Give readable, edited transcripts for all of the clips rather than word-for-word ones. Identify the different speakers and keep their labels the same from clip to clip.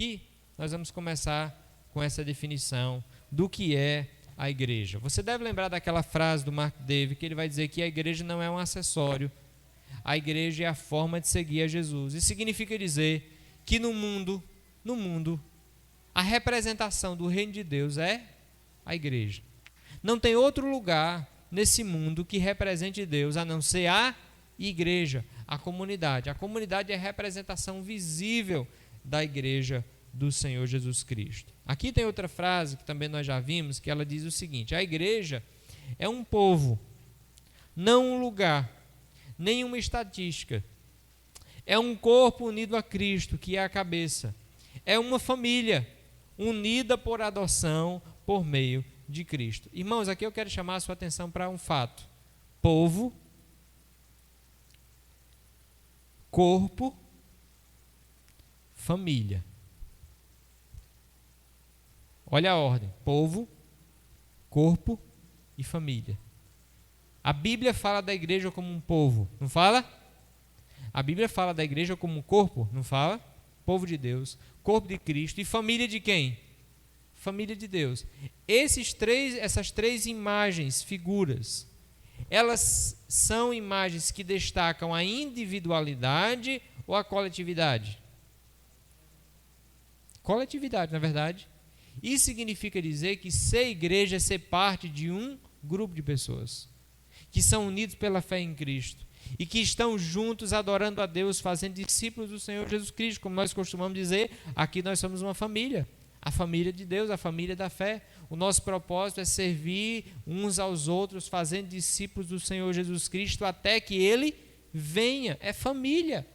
Speaker 1: aqui, nós vamos começar com essa definição do que é a igreja. Você deve lembrar daquela frase do Mark Dever, que ele vai dizer que a igreja não é um acessório, a igreja é a forma de seguir a Jesus. Isso significa dizer que no mundo, a representação do reino de Deus é a igreja. Não tem outro lugar nesse mundo que represente Deus a não ser a igreja, a comunidade. A comunidade é a representação visível da igreja do Senhor Jesus Cristo. Aqui tem outra frase que também nós já vimos, que ela diz o seguinte: a igreja é um povo, não um lugar, nem uma estatística. É um corpo unido a Cristo, que é a cabeça. É uma família unida por adoção por meio de Cristo. Irmãos, aqui eu quero chamar a sua atenção para um fato: povo, corpo, família. Olha a ordem: povo, corpo e família. A Bíblia fala da igreja como um povo, não fala? A Bíblia fala da igreja como um corpo, não fala? Povo de Deus, corpo de Cristo. E família de quem? Família de Deus. Essas três imagens, figuras, elas são imagens que destacam a individualidade ou a coletividade? Coletividade, na verdade. Isso significa dizer que ser igreja é ser parte de um grupo de pessoas que são unidos pela fé em Cristo e que estão juntos adorando a Deus, fazendo discípulos do Senhor Jesus Cristo. Como nós costumamos dizer, aqui nós somos uma família, a família de Deus, a família da fé. O nosso propósito é servir uns aos outros, fazendo discípulos do Senhor Jesus Cristo até que Ele venha. É família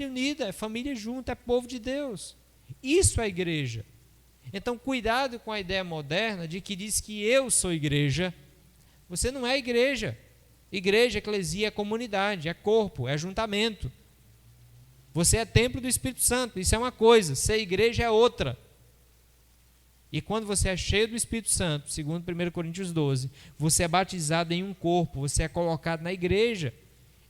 Speaker 1: unida, é família junta, é povo de Deus. Isso é igreja. Então, cuidado com a ideia moderna de que diz que eu sou igreja. Você não é igreja. Igreja, eclesia, é comunidade, é corpo, é ajuntamento. Você é templo do Espírito Santo, isso é uma coisa, ser igreja é outra. E quando você é cheio do Espírito Santo, segundo 1 Coríntios 12, você é batizado em um corpo, você é colocado na igreja.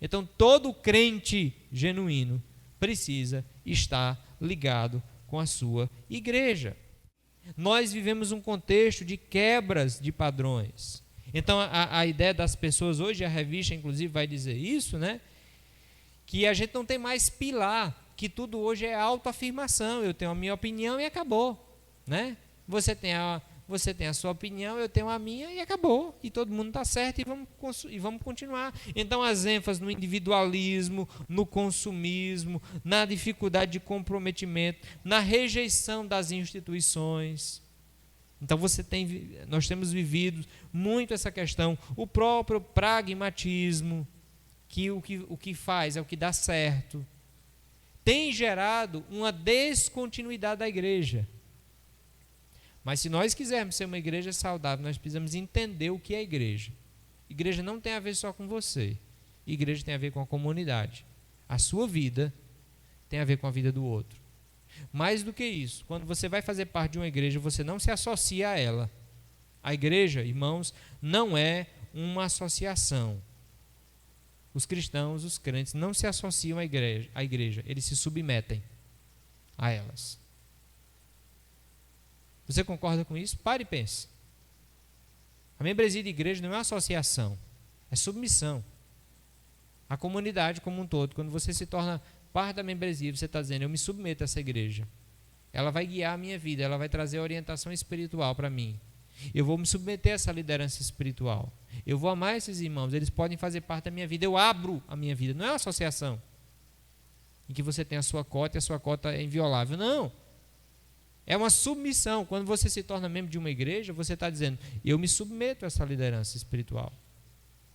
Speaker 1: Então, todo crente genuíno precisa estar ligado com a sua igreja. Nós vivemos um contexto de quebras de padrões. Então, a ideia das pessoas hoje, a revista inclusive vai dizer isso, né? Que a gente não tem mais pilar, que tudo hoje é autoafirmação. Eu tenho a minha opinião e acabou, né? Você tem a sua opinião, eu tenho a minha e acabou. E todo mundo está certo e vamos continuar. Então, as ênfases no individualismo, no consumismo, na dificuldade de comprometimento, na rejeição das instituições. Então, nós temos vivido muito essa questão. O próprio pragmatismo, que o que faz é o que dá certo, tem gerado uma descontinuidade da igreja. Mas se nós quisermos ser uma igreja saudável, nós precisamos entender o que é igreja. Igreja não tem a ver só com você. Igreja tem a ver com a comunidade. A sua vida tem a ver com a vida do outro. Mais do que isso, quando você vai fazer parte de uma igreja, você não se associa a ela. A igreja, irmãos, não é uma associação. Os cristãos, os crentes, não se associam à igreja, eles se submetem a elas. Você concorda com isso? Pare e pense. A membresia de igreja não é uma associação, é submissão. A comunidade como um todo, quando você se torna parte da membresia, você está dizendo: eu me submeto a essa igreja. Ela vai guiar a minha vida, ela vai trazer orientação espiritual para mim. Eu vou me submeter a essa liderança espiritual. Eu vou amar esses irmãos, eles podem fazer parte da minha vida. Eu abro a minha vida. Não é uma associação em que você tem a sua cota e a sua cota é inviolável. Não. É uma submissão. Quando você se torna membro de uma igreja, você está dizendo: eu me submeto a essa liderança espiritual.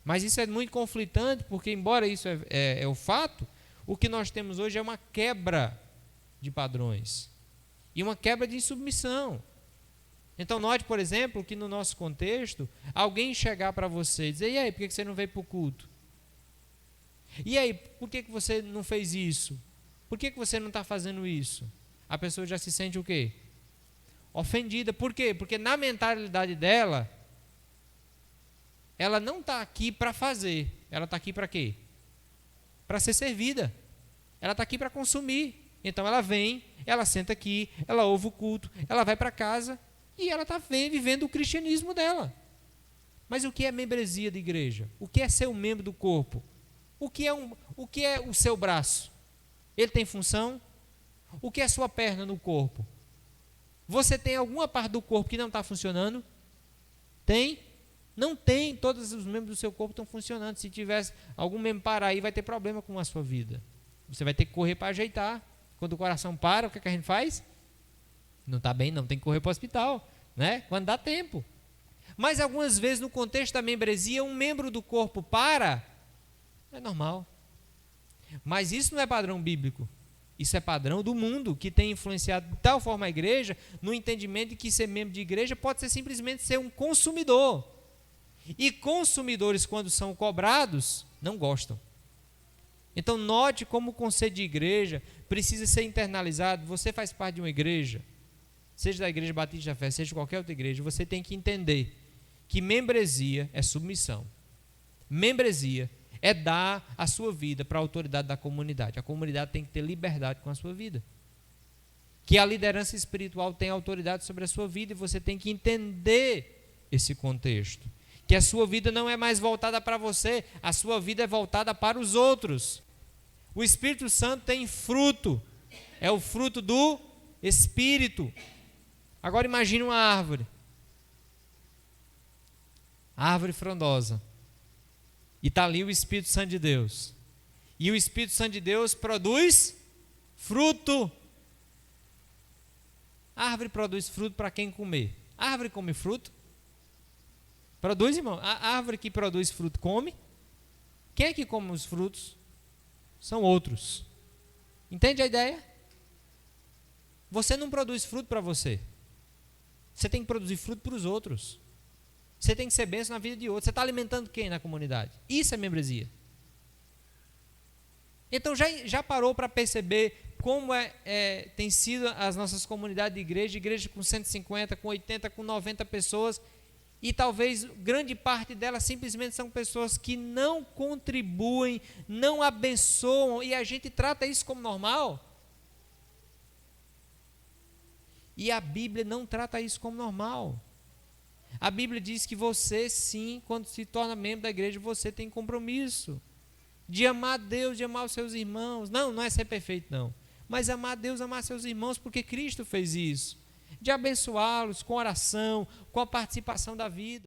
Speaker 1: Mas isso é muito conflitante, porque embora isso é o fato, o que nós temos hoje é uma quebra de padrões e uma quebra de insubmissão. Então, note, por exemplo, que no nosso contexto, alguém chegar para você e dizer: e aí, por que você não veio para o culto? E aí, por que você não fez isso? Por que você não está fazendo isso? A pessoa já se sente o quê? Ofendida. Por quê? Porque na mentalidade dela, ela não está aqui para fazer. Ela está aqui para quê? Para ser servida. Ela está aqui para consumir. Então ela vem, ela senta aqui, ela ouve o culto, ela vai para casa e ela está vivendo o cristianismo dela. Mas o que é membresia de igreja? O que é ser um membro do corpo? O que é o seu braço? Ele tem função? O que é sua perna no corpo? Você tem alguma parte do corpo que não está funcionando? Tem? Não tem. Todos os membros do seu corpo estão funcionando. Se tivesse algum membro parar aí, vai ter problema com a sua vida. Você vai ter que correr para ajeitar. Quando o coração para, o que a gente faz? Não está bem, não, tem que correr para o hospital, né? Quando dá tempo. Mas algumas vezes, no contexto da membresia, um membro do corpo para, é normal. Mas isso não é padrão bíblico. Isso é padrão do mundo, que tem influenciado de tal forma a igreja, no entendimento de que ser membro de igreja pode ser simplesmente ser um consumidor. E consumidores, quando são cobrados, não gostam. Então, note como o conceito de igreja precisa ser internalizado. Você faz parte de uma igreja, seja da Igreja Batista da Fé, seja de qualquer outra igreja, você tem que entender que membresia é submissão. Membresia é dar a sua vida para a autoridade da comunidade. A comunidade tem que ter liberdade com a sua vida. Que a liderança espiritual tem autoridade sobre a sua vida e você tem que entender esse contexto. Que a sua vida não é mais voltada para você, a sua vida é voltada para os outros. O Espírito Santo tem fruto, é o fruto do Espírito. Agora imagine uma árvore frondosa, e está ali o Espírito Santo de Deus, e o Espírito Santo de Deus produz fruto. A árvore produz fruto para quem comer. A árvore come fruto? Produz, irmão? A árvore que produz fruto come? Quem é que come os frutos? São outros. Entende a ideia? Você não produz fruto para você. Você tem que produzir fruto para os outros. Você tem que ser bênção na vida de outros. Você está alimentando quem na comunidade? Isso é membresia. Então já parou para perceber como tem sido as nossas comunidades de igreja com 150, com 80, com 90 pessoas, e talvez grande parte delas simplesmente são pessoas que não contribuem, não abençoam, e a gente trata isso como normal. E a Bíblia não trata isso como normal. A Bíblia diz que você, sim, quando se torna membro da igreja, você tem compromisso de amar a Deus, de amar os seus irmãos. Não é ser perfeito, não. Mas amar a Deus, amar seus irmãos, porque Cristo fez isso. De abençoá-los com oração, com a participação da vida.